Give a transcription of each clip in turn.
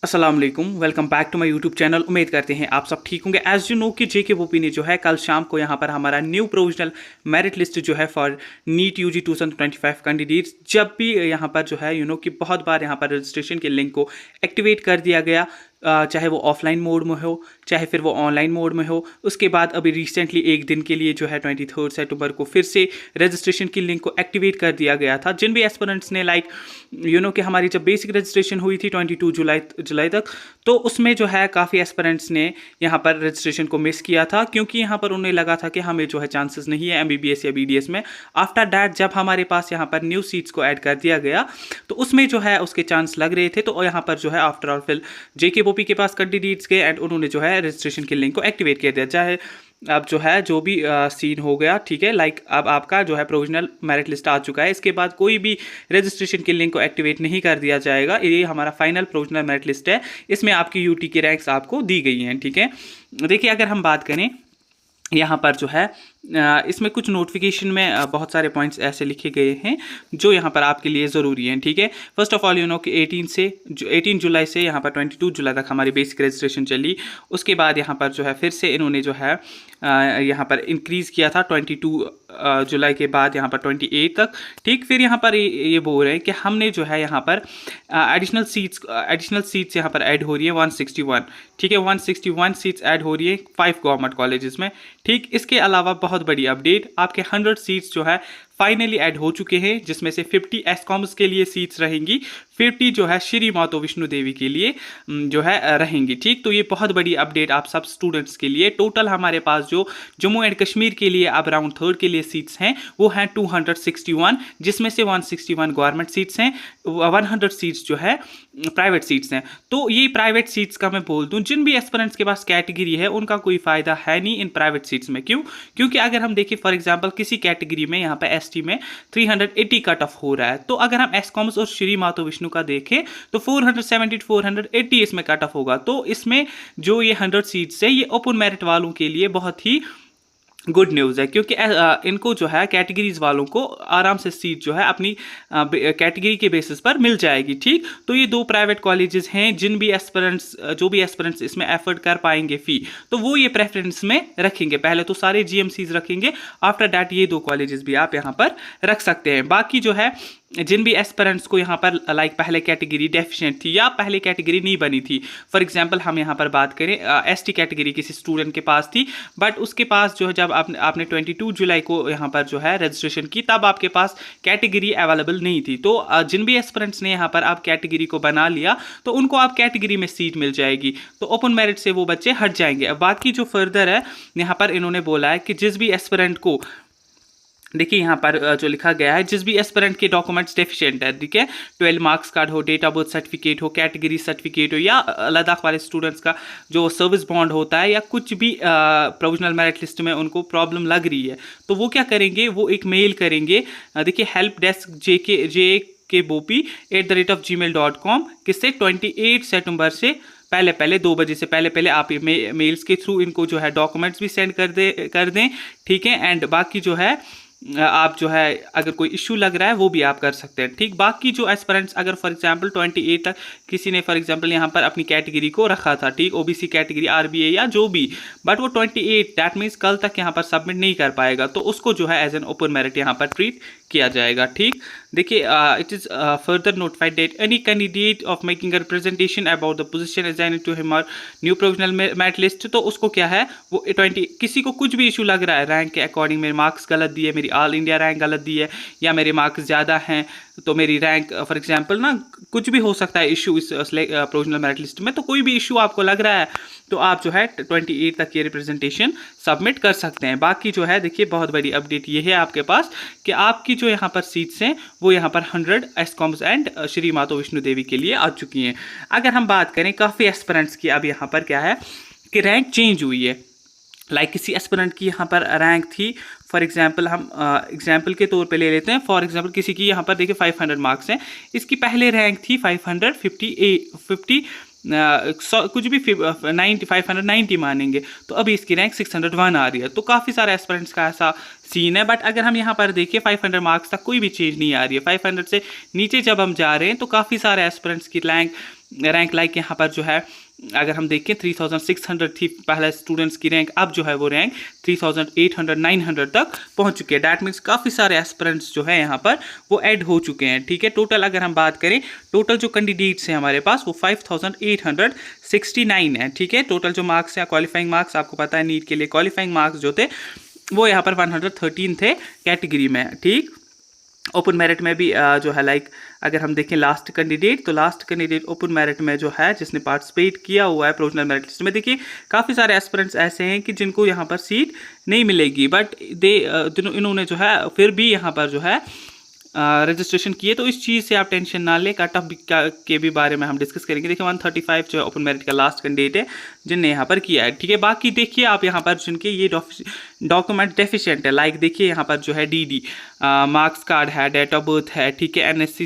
अस्सलाम वालेकुम, welcome back to my YouTube channel. उम्मीद करते हैं आप सब ठीक होंगे। एज यू नो कि JKOP ने जो है कल शाम को यहाँ पर हमारा न्यू प्रोविजनल मेरिट लिस्ट जो है फॉर नीट UG 2025 कैंडिडेट्स, जब भी यहाँ पर जो है कि बहुत बार यहाँ पर रजिस्ट्रेशन के लिंक को एक्टिवेट कर दिया गया, चाहे वो ऑफलाइन मोड में हो चाहे फिर वो ऑनलाइन मोड में हो। उसके बाद अभी रिसेंटली एक दिन के लिए जो है 23 सितंबर को फिर से रजिस्ट्रेशन की लिंक को एक्टिवेट कर दिया गया था। जिन भी एस्पिरेंट्स ने कि हमारी जब बेसिक रजिस्ट्रेशन हुई थी 22 जुलाई तक, तो उसमें जो है काफ़ी एस्पिरेंट्स ने यहाँ पर रजिस्ट्रेशन को मिस किया था, क्योंकि यहाँ पर उन्हें लगा था कि हमें जो है चांसेस नहीं है MBBS या BDS में। आफ्टर दैट जब हमारे पास यहाँ पर न्यू सीट्स को ऐड कर दिया गया तो उसमें जो है उसके चांस लग रहे थे। तो यहाँ पर जो है आफ्टर ऑल फिर JKOP के पास कैंडिडेट्स गए एंड उन्होंने जो है रजिस्ट्रेशन के लिंक को एक्टिवेट कर दिया। चाहे अब जो है जो भी सीन हो गया, ठीक है, अब आपका जो है प्रोविजनल मेरिट लिस्ट आ चुका है। इसके बाद कोई भी रजिस्ट्रेशन के लिंक को एक्टिवेट नहीं कर दिया जाएगा। ये हमारा फाइनल प्रोविजनल मेरिट लिस्ट है, इसमें आपकी UT की रैंक्स आपको दी गई हैं, ठीक है। देखिए, अगर हम बात करें यहाँ पर जो है इसमें कुछ नोटिफिकेशन में बहुत सारे पॉइंट्स ऐसे लिखे गए हैं जो यहाँ पर आपके लिए ज़रूरी हैं, ठीक है। फर्स्ट ऑफ ऑल कि 18 जुलाई से यहाँ पर 22 जुलाई तक हमारी बेसिक रजिस्ट्रेशन चली। उसके बाद यहाँ पर जो है फिर से इन्होंने जो है यहाँ पर इंक्रीज़ किया था 22 जुलाई के बाद यहाँ पर 28 तक, ठीक। फिर यहाँ पर ये बोल रहे हैं कि हमने जो है यहाँ पर एडिशनल सीट्स यहाँ पर ऐड हो रही है 161, ठीक है। 161 सीट्स ऐड हो रही है 5 गवर्नमेंट कॉलेजेस में, ठीक। इसके अलावा बहुत बड़ी अपडेट, आपके 100 सीट्स जो है फाइनली ऐड हो चुके हैं, जिसमें से 50 एस्कॉम्स के लिए सीट्स रहेंगी, 50 जो है श्री माता वैष्णो देवी के लिए जो है रहेंगी, ठीक। तो ये बहुत बड़ी अपडेट आप सब स्टूडेंट्स के लिए। टोटल हमारे पास जो जम्मू एंड कश्मीर के लिए अब राउंड 3 के लिए सीट्स हैं वो हैं 261, जिसमें से 161 गवर्नमेंट सीट्स हैं, 100 सीट्स जो है प्राइवेट सीट्स हैं। तो ये प्राइवेट सीट्स का मैं बोल दूं, जिन भी एस्पिरेंट्स के पास कैटेगरी है उनका कोई फ़ायदा है नहीं इन प्राइवेट सीट्स में। क्यों? क्योंकि अगर हम देखें फॉर एग्जांपल किसी कैटेगरी में यहाँ पे ST में 380 कट ऑफ हो रहा है, तो अगर हम एस्कॉम्स और श्री माता वैष्णो का देखें तो 470 480 इसमें कट ऑफ होगा। तो इसमें जो ये 100 सीट्स है ये ओपन मेरिट वालों के लिए बहुत ही गुड न्यूज़ है, क्योंकि इनको जो है कैटेगरीज वालों को आराम से सीट जो है अपनी कैटेगरी के बेसिस पर मिल जाएगी, ठीक। तो ये 2 प्राइवेट कॉलेजेस हैं जो भी एस्पिरेंट्स इसमें एफर्ट कर पाएंगे फ़ी, तो वो ये प्रेफरेंस में रखेंगे। पहले तो सारे GMCs रखेंगे, आफ्टर दैट ये 2 कॉलेजेस भी आप यहाँ पर रख सकते हैं। बाकी जो है जिन भी एस्पिरेंट्स को यहाँ पर पहले कैटेगरी डेफिशिएंट थी या पहले कैटेगरी नहीं बनी थी, फॉर एग्जांपल हम यहाँ पर बात करें ST कैटेगरी किसी स्टूडेंट के पास थी, बट उसके पास जो है जब आपने 22 जुलाई को यहाँ पर जो है रजिस्ट्रेशन की तब आपके पास कैटेगरी अवेलेबल नहीं थी। तो जिन भी एस्पिरेंट्स ने यहाँ पर आप कैटेगरी को बना लिया तो उनको आप कैटेगरी में सीट मिल जाएगी, तो ओपन मेरिट से वो बच्चे हट जाएंगे। अब बाकी जो फर्दर है यहाँ पर इन्होंने बोला है कि जिस भी एस्पिरेंट को, देखिए यहाँ पर जो लिखा गया है, जिस भी एस्पिरेंट के डॉक्यूमेंट्स डेफिशिएंट है, ठीक है, 12 मार्क्स कार्ड हो, डेट ऑफ बर्थ सर्टिफिकेट हो, कैटेगरी सर्टिफिकेट हो, या लद्दाख वाले स्टूडेंट्स का जो सर्विस बॉन्ड होता है, या कुछ भी प्रोविजनल मेरिट लिस्ट में उनको प्रॉब्लम लग रही है, तो वो क्या करेंगे, वो एक मेल करेंगे, देखिए हेल्प डेस्क JKBOP@gmail.com, किससे 28 सितंबर से पहले 2 बजे से पहले आप मेल्स के थ्रू इनको जो है डॉक्यूमेंट्स भी सेंड कर दें, ठीक है। एंड बाकी जो है आप जो है अगर कोई इशू लग रहा है वो भी आप कर सकते हैं, ठीक। बाकी जो एस्पिरेंट्स अगर फॉर एग्जांपल 28 तक किसी ने फॉर एग्जांपल यहाँ पर अपनी कैटेगरी को रखा था, ठीक, OBC कैटेगरी RBA या जो भी, बट वो 28 दैट मीन्स कल तक यहाँ पर सबमिट नहीं कर पाएगा, तो उसको जो है एज एन ओपन मेरिट यहाँ पर ट्रीट किया जाएगा, ठीक। देखिए it is further notified that any candidate of making a representation about the position assigned to him और न्यू प्रोविजनल मेरिट लिस्ट, तो उसको क्या है वो 20 किसी को कुछ भी इशू लग रहा है, रैंक के अकॉर्डिंग मेरे मार्क्स गलत दिए, मेरी ऑल इंडिया रैंक गलत दी है, या मेरे मार्क्स ज़्यादा हैं तो मेरी रैंक फॉर एग्जांपल ना कुछ भी हो सकता है इशू इस प्रोविजनल मेरिट लिस्ट में, तो कोई भी इशू आपको लग रहा है तो आप जो है 28 तक ये रिप्रेजेंटेशन सबमिट कर सकते हैं। बाकी जो है देखिए बहुत बड़ी अपडेट ये है आपके पास कि आपकी जो यहाँ पर सीट्स हैं वो यहाँ पर 100 एस्कॉम्स एंड श्री माता वैष्णो देवी के लिए आ चुकी हैं। अगर हम बात करें काफ़ी एस्पिरेंट्स की, अब यहाँ पर क्या है कि रैंक चेंज हुई है। किसी एस्पिरेंट की यहाँ पर रैंक थी, फॉर एग्जांपल हम एग्जांपल के तौर पे ले लेते हैं, फॉर एग्जांपल किसी की यहाँ पर देखिए 500 मार्क्स हैं, इसकी पहले रैंक थी 550 कुछ भी 590 मानेंगे, तो अभी इसकी रैंक 601 आ रही है। तो काफ़ी सारे एस्पिरेंट्स का ऐसा सीन है, बट अगर हम यहाँ पर देखिए 500 मार्क्स तक कोई भी चेंज नहीं आ रही है। 500 से नीचे जब हम जा रहे हैं तो काफ़ी सारे एस्पिरेंट्स की रैंक रैंक लाइक यहाँ पर जो है अगर हम देखें 3600 थी पहले स्टूडेंट्स की रैंक, अब जो है वो रैंक 3800 900 तक पहुंच चुके हैं। डैट मीन्स काफ़ी सारे एस्पिरेंट्स जो है यहाँ पर वो ऐड हो चुके हैं। ठीक है, टोटल अगर हम बात करें, टोटल जो कैंडिडेट्स हैं हमारे पास वो 5869 है। ठीक है, टोटल जो मार्क्स है क्वालिफाइंग मार्क्स, आपको पता है नीट के लिए क्वालिफाइंग मार्क्स जो थे वो यहाँ पर 113 थे कैटेगरी में। ठीक, ओपन मेरिट में भी जो है लाइक अगर हम देखें लास्ट कैंडिडेट, तो लास्ट कैंडिडेट ओपन मेरिट में जो है जिसने पार्टिसिपेट किया हुआ है प्रोविजनल मेरिट लिस्ट में, देखिए काफ़ी सारे एस्पिरेंट्स ऐसे हैं कि जिनको यहाँ पर सीट नहीं मिलेगी, बट इन्होंने जो है फिर भी यहाँ पर जो है रजिस्ट्रेशन किए। तो इस चीज़ से आप टेंशन ना लें, कट ऑफ के भी बारे में हम डिस्कस करेंगे। देखिए 135 जो है ओपन मेरिट का लास्ट कैंडिडेट है जिनने यहाँ पर किया है। ठीक है, बाकी देखिए आप यहाँ पर जिनके ये डॉक्यूमेंट डेफिशिएंट है, लाइक देखिए यहाँ पर जो है डीडी मार्क्स कार्ड है, डेट ऑफ बर्थ है, ठीक है, एनएससी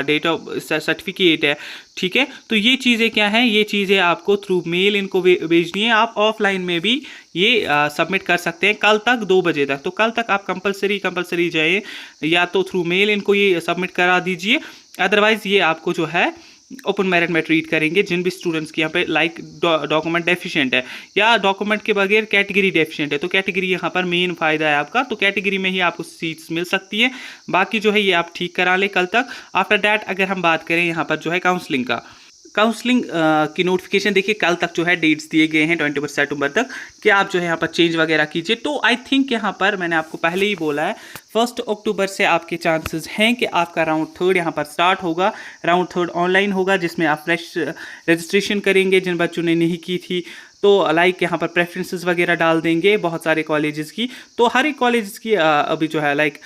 डेट ऑफ सर्टिफिकेट है। ठीक है, तो ये चीज़ें क्या हैं, ये चीज़ें आपको थ्रू मेल इनको भेजनी है। आप ऑफलाइन में भी ये सबमिट कर सकते हैं कल तक 2 बजे तक। तो कल तक आप कंपलसरी जाइए, या तो थ्रू मेल इनको ये सबमिट करा दीजिए, अदरवाइज़ ये आपको जो है ओपन मेरिट में ट्रीट करेंगे जिन भी स्टूडेंट्स की यहाँ पे लाइक डॉक्यूमेंट डेफिशिएंट है या डॉक्यूमेंट के बगैर कैटेगरी डेफिशिएंट है। तो कैटेगरी यहाँ पर मेन फ़ायदा है आपका, तो कैटेगरी में ही आपको सीट्स मिल सकती है। बाकी जो है ये आप ठीक करा लें कल तक। आफ्टर दैट अगर हम बात करें यहाँ पर जो है काउंसलिंग की नोटिफिकेशन, देखिए कल तक जो है डेट्स दिए गए हैं 21 सितंबर तक कि आप जो है यहाँ पर चेंज वगैरह कीजिए। तो आई थिंक यहाँ पर मैंने आपको पहले ही बोला है 1 अक्टूबर से आपके चांसेस हैं कि आपका राउंड 3 यहाँ पर स्टार्ट होगा। राउंड 3 ऑनलाइन होगा जिसमें आप फ्रेश रजिस्ट्रेशन करेंगे जिन बच्चों ने नहीं की थी। तो लाइक यहाँ पर प्रेफरेंसेस वगैरह डाल देंगे बहुत सारे कॉलेजेस की। तो हर एक कॉलेज की अभी जो है लाइक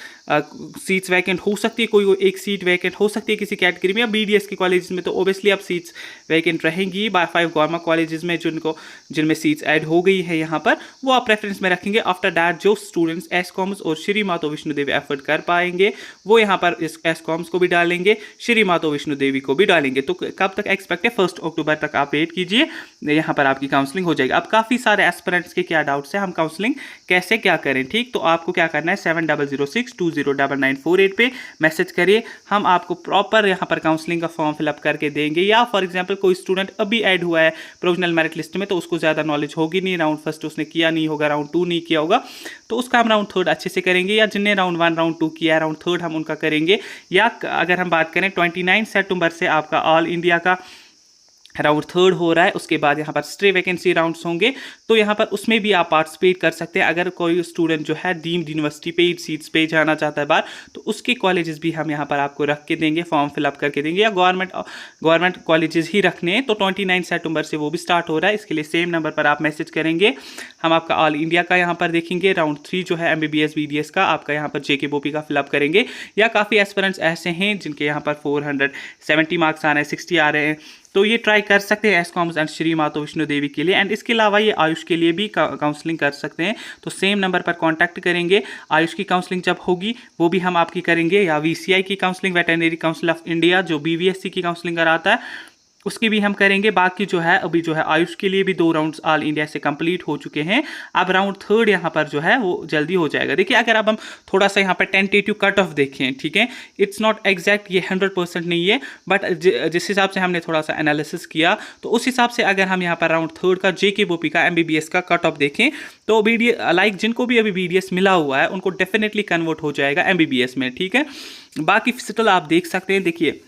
सीट्स वैकेंट हो सकती है, कोई एक सीट वैकेंट हो सकती है किसी कैटेगरी में। या बीडीएस के कॉलेजेस में तो ओबियसली अब सीट्स वैकेंट रहेंगी। 5 गवर्नमेंट कॉलेजेस में जिनमें सीट्स ऐड हो गई है यहाँ पर, वो आप प्रेफरेंस में रखेंगे। आफ्टर दैट जो स्टूडेंट्स एस कॉमर्स और श्री माता वैष्णो देवी एफर्ट कर पाएंगे वो यहाँ पर इस एस कॉमर्स को भी डालेंगे, श्री माता वैष्णो देवी को भी डालेंगे। तो कब तक एक्सपेक्ट है, 1 अक्टूबर तक आप वेट कीजिए, यहाँ पर आपकी काउंसलिंग हो जाएगी। अब काफ़ी सारे एस्पिरेंट्स के क्या डाउट्स है, हम काउंसलिंग कैसे क्या करें। ठीक, तो आपको क्या करना है, 7006209948 पे मैसेज करिए, हम आपको प्रॉपर यहाँ पर काउंसलिंग का फॉर्म फिलअप करके देंगे। या फॉर एग्जांपल कोई स्टूडेंट अभी ऐड हुआ है प्रोविजनल मेरिट लिस्ट में, तो उसको ज़्यादा नॉलेज होगी नहीं, राउंड 1 उसने किया नहीं होगा, राउंड 2 नहीं किया होगा, तो उसका हम राउंड 3 अच्छे से करेंगे। या जिनने राउंड 1 राउंड 2 किया है, राउंड 3 हम उनका करेंगे। या अगर हम बात करें 29 सितंबर से आपका ऑल इंडिया का राउंड 3 हो रहा है, उसके बाद यहाँ पर स्टे वैकेंसी राउंड्स होंगे, तो यहाँ पर उसमें भी आप पार्टिसिपेट कर सकते हैं। अगर कोई स्टूडेंट जो है डीम्ड यूनिवर्सिटी पेड सीट्स पे जाना चाहता है बाहर, तो उसके कॉलेजेस भी हम यहाँ पर आपको रख के देंगे, फॉर्म फिलअप करके देंगे। या गवर्नमेंट कॉलेजेस ही रखने हैं तो 29 सितंबर से वो भी स्टार्ट हो रहा है। इसके लिए सेम नंबर पर आप मैसेज करेंगे, हम आपका ऑल इंडिया का यहाँ पर देखेंगे। राउंड 3 जो है MBBS BDS का आपका यहाँ पर JK BOP का फिलअप करेंगे। या काफ़ी एस्पिरेंट्स ऐसे हैं जिनके यहाँ पर 470 मार्क्स आ रहे हैं, 60 आ रहे हैं, तो ये ट्राई कर सकते हैं S commerce and Shri Mata Vaishno Devi के लिए। एंड इसके अलावा ये आयुष के लिए भी काउंसलिंग कर सकते हैं, तो सेम नंबर पर कांटेक्ट करेंगे। आयुष की काउंसलिंग जब होगी वो भी हम आपकी करेंगे। या VCI की counselling, veterinary council of India जो BVSC की काउंसलिंग कराता है, उसकी भी हम करेंगे। बाकी जो है अभी जो है आयुष के लिए भी 2 राउंड्स ऑल इंडिया से कंप्लीट हो चुके हैं। अब राउंड 3 यहाँ पर जो है वो जल्दी हो जाएगा। देखिए अगर अब हम थोड़ा सा यहाँ पर टेंटेटिव कट ऑफ देखें, ठीक है, इट्स नॉट एग्जैक्ट, ये 100% नहीं है, बट जिस हिसाब से हमने थोड़ा सा एनालिसिस किया तो उस हिसाब से अगर हम यहाँ पर राउंड 3 का JK BOP का MBBS का कट ऑफ देखें तो लाइक जिनको भी अभी BDS मिला हुआ है उनको डेफिनेटली कन्वर्ट हो जाएगा MBBS में। ठीक है, बाकी फिजिकल आप देख सकते हैं। देखिए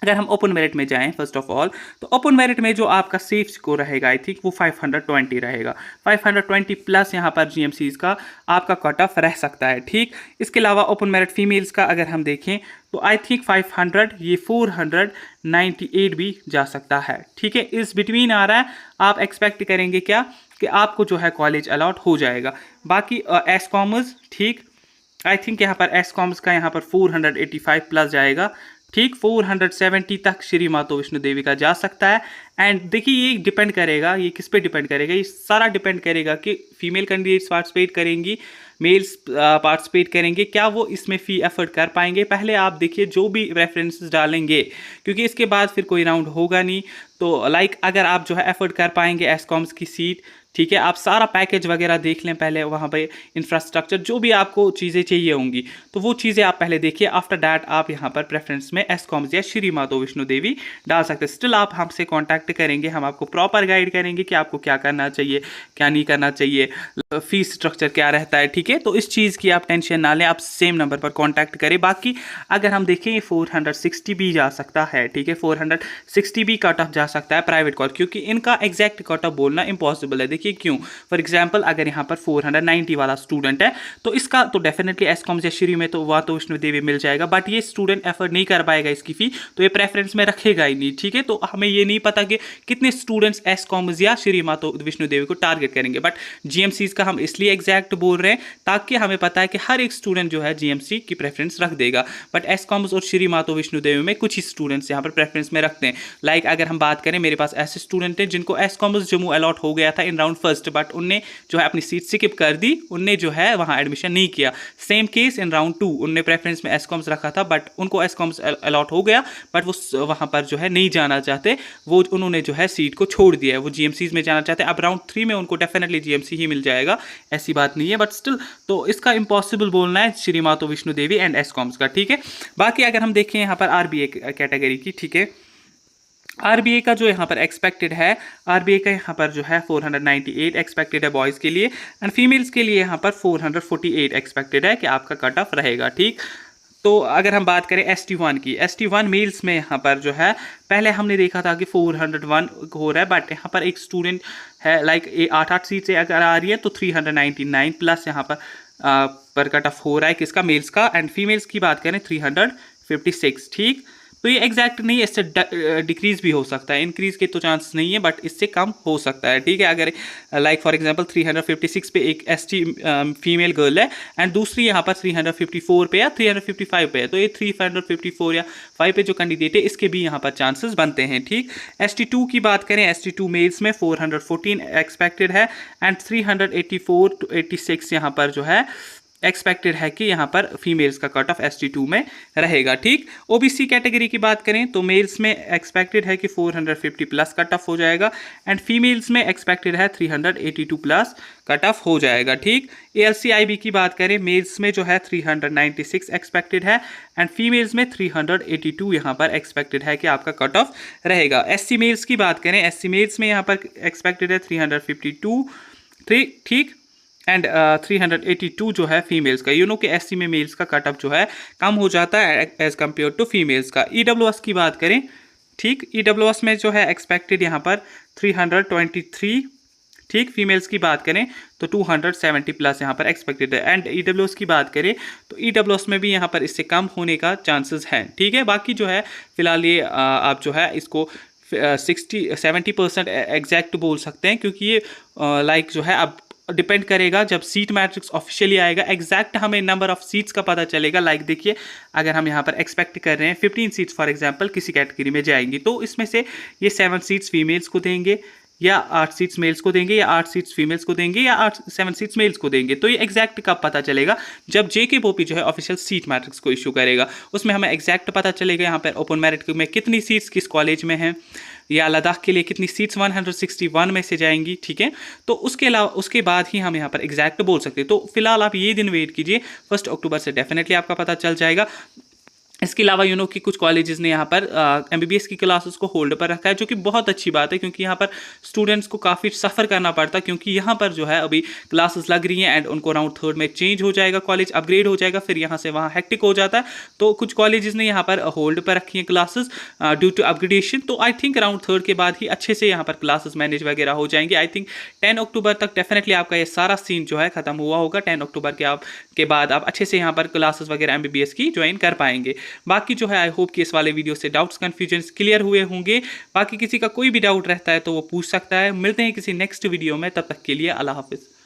अगर हम ओपन मेरिट में जाएं फर्स्ट ऑफ ऑल, तो ओपन मेरिट में जो आपका सेफ स्कोर रहेगा आई थिंक वो 520 रहेगा। 520 प्लस यहाँ पर GMCs का आपका कट ऑफ रह सकता है। ठीक, इसके अलावा ओपन मेरिट फीमेल्स का अगर हम देखें तो आई थिंक 500, ये 498 भी जा सकता है। ठीक है, इस बिटवीन आ रहा है। आप एक्सपेक्ट करेंगे क्या कि आपको जो है कॉलेज अलॉट हो जाएगा। बाकी एस कॉमर्स, ठीक, आई थिंक यहाँ पर एस कॉमर्स का यहाँ पर 485 प्लस जाएगा। ठीक, 470 तक श्री माता वैष्णो देवी का जा सकता है। एंड देखिए ये डिपेंड करेगा, ये किस पे डिपेंड करेगा, ये सारा डिपेंड करेगा कि फीमेल कैंडिडेट्स पार्टिसिपेट करेंगी, मेल्स पार्टिसिपेट करेंगे, क्या वो इसमें फ़ी एफर्ट कर पाएंगे। पहले आप देखिए जो भी रेफरेंसेस डालेंगे, क्योंकि इसके बाद फिर कोई राउंड होगा नहीं, तो लाइक अगर आप जो है एफर्ट कर पाएंगे एसकॉम्स की सीट, ठीक है, आप सारा पैकेज वगैरह देख लें पहले, वहाँ पे इंफ्रास्ट्रक्चर जो भी आपको चीज़ें चाहिए होंगी तो वो चीज़ें आप पहले देखिए। आफ्टर दैट आप यहाँ पर प्रेफरेंस में एसकॉम्स या श्री माता वैष्णो देवी डाल सकते हैं। स्टिल आप हमसे कांटेक्ट करेंगे, हम आपको प्रॉपर गाइड करेंगे कि आपको क्या करना चाहिए, क्या नहीं करना चाहिए, फीस स्ट्रक्चर क्या रहता है, ठीक है। तो इस चीज़ की आप टेंशन ना लें, आप सेम नंबर पर कॉन्टैक्ट करें। बाकी अगर हम देखें 460 भी जा सकता है, ठीक है, 460 भी कट ऑफ जा सकता है प्राइवेट कॉलेज, क्योंकि इनका एग्जैक्ट कट ऑफ बोलना इम्पॉसिबल है। देखिए क्यों, फॉर एग्जाम्पल अगर यहाँ पर 490 वाला स्टूडेंट है तो इसका तो डेफिनेटली एसकॉम्स या श्री में तो वह तो वैष्णो देवी मिल जाएगा, बट ये स्टूडेंट एफर्ट नहीं कर पाएगा इसकी फी, तो ये प्रेफरेंस में रखेगा ही नहीं, ठीक है। तो हमें ये नहीं पता कि कितने स्टूडेंट्स एसकॉम्स या श्री माता वैष्णो देवी को टारगेट करेंगे, बट जीएमसी का हम इसलिए एग्जैक्ट बोल रहे हैं ताकि हमें पता है कि हर एक स्टूडेंट जो है जीएमसी की प्रेफरेंस रख देगा, बट एसकॉम्स और श्री माता वैष्णो देवी में कुछ ही स्टूडेंट्स यहाँ पर प्रेफरेंस में रखते हैं। लाइक अगर हम बात करें, मेरे पास ऐसे स्टूडेंट हैं जिनको एसकॉम्स जम्मू अलॉट हो गया था इन राउंड फर्स्ट, बट उनने जो है अपनी सीट स्किप कर दी, उनने जो है वहाँ एडमिशन नहीं किया। सेम केस इन राउंड 2, उनने प्रेफरेंस में एसकॉम्स रखा था बट उनको एसकॉम्स अलॉट हो गया, बट वो वहाँ पर जो है नहीं जाना चाहते, वो उन्होंने जो है सीट को छोड़ दिया है, वो जीएमसी में जाना चाहते हैं। अब राउंड 3 में उनको डेफिनेटली जीएमसी ही मिल जाएगा, ऐसी बात नहीं है, बट स्टिल तो इसका इम्पॉसिबल बोलना है श्री माता वैष्णो देवी एंड एसकॉम्स का, ठीक है। बाकी अगर हम देखें यहाँ पर आरबीए कैटेगरी की, ठीक है, आरबीए का जो यहाँ पर एक्सपेक्टेड है, आरबीए का यहाँ पर जो है 498 एक्सपेक्टेड है बॉयज़ के लिए, एंड फीमेल्स के लिए यहाँ पर 448 एक्सपेक्टेड है कि आपका कट ऑफ रहेगा, ठीक। तो अगर हम बात करें ST1 की, ST1 मेल्स में यहाँ पर जो है पहले हमने देखा था कि 401 हो रहा है, बट यहाँ पर एक स्टूडेंट है लाइक 8 सीट से अगर आ रही है तो 399 प्लस यहाँ पर कट ऑफ हो रहा है किसका, मेल्स का, एंड फीमेल्स की बात करें 356, ठीक। तो ये एग्जैक्ट नहीं है, इससे डिक्रीज भी हो सकता है, इंक्रीज के तो चांस नहीं है, बट इससे कम हो सकता है, ठीक है। अगर लाइक फॉर एग्जांपल 356 पे एक ST फीमेल गर्ल है एंड दूसरी यहाँ पर 354 पे या 355 पे है, तो ये 354 या 5 पे जो कैंडिडेट है इसके भी यहाँ पर चांसेस बनते हैं, ठीक। ST2 की बात करें, ST2 मेल्स में 414 एक्सपेक्टेड है एंड 384 to 86 यहाँ पर जो है एक्सपेक्टेड है कि यहाँ पर फीमेल्स का कट ऑफ ST2 में रहेगा, ठीक। ओबीसी कैटेगरी की बात करें तो मेल्स में एक्सपेक्टेड है कि 450 प्लस कट ऑफ हो जाएगा एंड फीमेल्स में एक्सपेक्टेड है 382 प्लस कट ऑफ हो जाएगा, ठीक। ALCIB की बात करें, मेल्स में जो है 396 एक्सपेक्टेड है एंड फीमेल्स में 382 यहाँ पर एक्सपेक्टेड है कि आपका कट ऑफ रहेगा। SC मेल्स की बात करें, SC मेल्स में यहाँ पर एक्सपेक्टेड है 352, ठीक, एंड 382 जो है फीमेल्स का। यू नो कि SC में मेल्स का कट ऑफ जो है कम हो जाता है एज कम्पेयर टू फीमेल्स का। EWS की बात करें, ठीक, EWS में जो है एक्सपेक्टेड यहाँ पर 323, ठीक। फीमेल्स की बात करें तो 270 प्लस यहाँ पर एक्सपेक्टेड है एंड EWS की बात करें तो EWS में भी यहाँ पर इससे कम होने का चांसेस हैं, ठीक है। बाकी जो है फिलहाल ये आप जो है इसको 60-70% एग्जैक्ट बोल सकते हैं, क्योंकि ये लाइक जो है अब डिपेंड करेगा जब सीट मैट्रिक्स ऑफिशियली आएगा, एग्जैक्ट हमें नंबर ऑफ सीट्स का पता चलेगा। लाइक देखिए अगर हम यहाँ पर एक्सपेक्ट कर रहे हैं 15 सीट्स फॉर एग्जांपल किसी कैटेगरी में जाएंगी, तो इसमें से ये 7 सीट्स फीमेल्स को देंगे या 8 सीट्स मेल्स को देंगे या 8 सीट्स फीमेल्स को देंगे या 7 सीट्स मेल्स को देंगे। तो ये एग्जैक्ट कब पता चलेगा, जब JKPOP जो है ऑफिशियल सीट मैट्रिक्स को इशू करेगा, उसमें हमें एग्जैक्ट पता चलेगा यहाँ पर ओपन मेरिट में कितनी सीट्स किस कॉलेज में हैं, या लद्दाख के लिए कितनी सीट्स 161 में से जाएंगी, ठीक है। तो उसके अलावा उसके बाद ही हम यहाँ पर एग्जैक्ट बोल सकते हैं। तो फिलहाल आप ये दिन वेट कीजिए, 1 अक्टूबर से डेफिनेटली आपका पता चल जाएगा। इसके अलावा यू नो कि कुछ कॉलेजेस ने यहाँ पर MBBS की क्लासेस को होल्ड पर रखा है, जो कि बहुत अच्छी बात है, क्योंकि यहाँ पर स्टूडेंट्स को काफ़ी सफ़र करना पड़ता है, क्योंकि यहाँ पर जो है अभी क्लासेस लग रही हैं एंड उनको राउंड 3 में चेंज हो जाएगा, कॉलेज अपग्रेड हो जाएगा, फिर यहाँ से वहाँ हेक्टिक हो जाता है। तो कुछ कॉलेजेस ने यहाँ पर होल्ड पर रखी हैं क्लासेस ड्यू टू अपग्रेडेशन। तो आई थिंक राउंड 3 के बाद ही अच्छे से यहाँ पर क्लासेस मैनेज वगैरह हो जाएंगे। आई थिंक 10 अक्टूबर तक डेफिनेटली आपका ये सारा सीन जो है ख़त्म हुआ होगा। 10 अक्टूबर के बाद आप अच्छे से यहाँ पर क्लासेस वगैरह MBBS की ज्वाइन कर पाएंगे। बाकी जो है आई होप कि इस वाले वीडियो से डाउट्स कन्फ्यूजन्स क्लियर हुए होंगे। बाकी किसी का कोई भी डाउट रहता है तो वो पूछ सकता है। मिलते हैं किसी नेक्स्ट वीडियो में, तब तक के लिए अल्लाह हाफिज़।